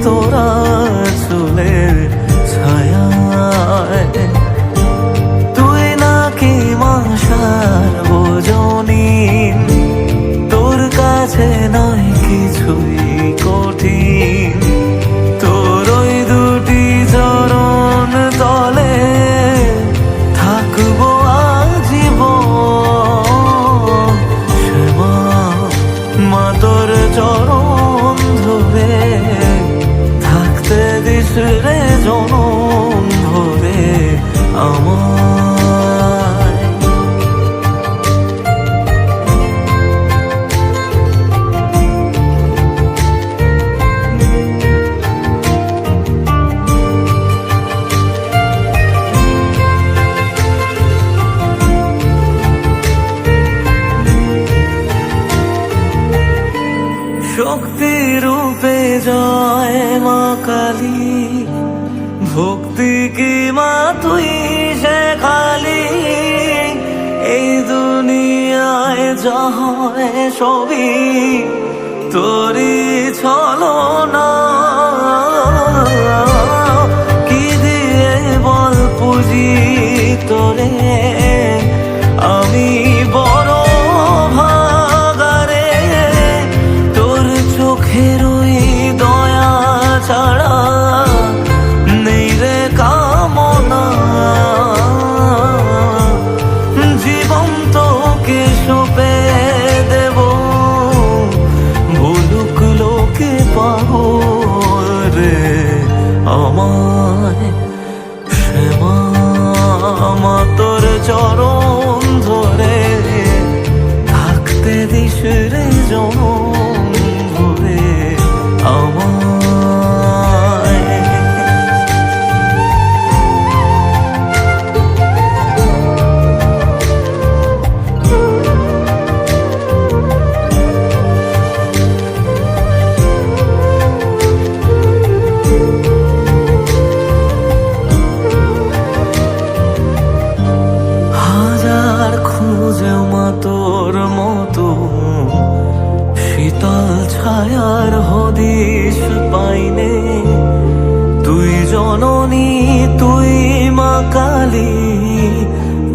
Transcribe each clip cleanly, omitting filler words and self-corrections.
তোরা চুলের ছায়ায়। তুই নাকি মাসার বোঝনি, তোর কাছে নয় কিছুই কঠিন। তোর ওই দুটি চরণ তলে থাকবো আজীবন। শ্যামা মা তোর চরণ ধরে থাকতে দিস রে জনম ভরে আমায়। শক্তি রূপে জয় মা কালী, ভক্তি কি মা তুই শেখালি। এই দুনিয়ায় যা হয় সবই তোরই ছলনা। কি দিয়ে বল পুজি তোরে আমি বড় ভাগারে। তোর চোখের ওই দয়া ছাড়া নেই রে কামনা। জীবন তোকে সঁপে দেব, বলুক লোকে পাগল রে আমায়। শ্যামা মা তোর চরণ ধরে থাকতে দিস রে জনম ভরে আমায়। হাজার খুঁজে মা তোর মতো শীতল ছায়ার হদিশ পাইনে। তুই জননী তুই মা কালী,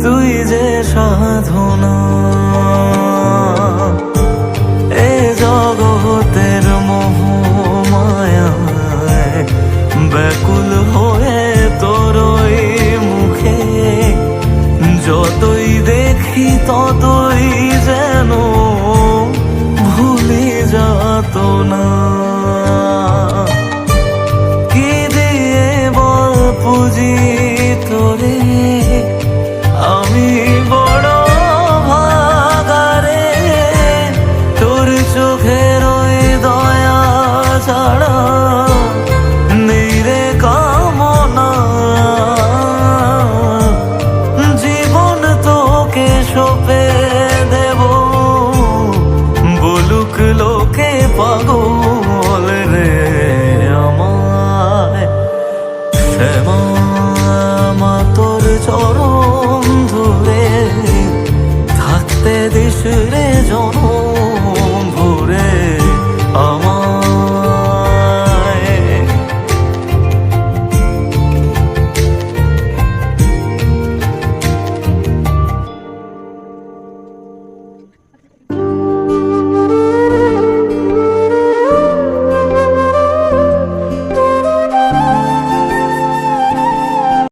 তুই যে সাধনা। এ জগতের মোহ মায়ায় ব্যাকুল হয়ে তোর ওই মুখে যতই দেখি ততই যেন ভুলে যাত না। কি দিয়ে বল পুজি তোরে আমি বড় ভাগারে। তোর চোখের ওই দয়া ছাড়া নেই রে কামনা। জীবন তোকে সঁপে দেব, বলুক লোকে পাগল রে আমায়। শ্যামা মা তোর চরণ ধরে থাকতে দিস রে জন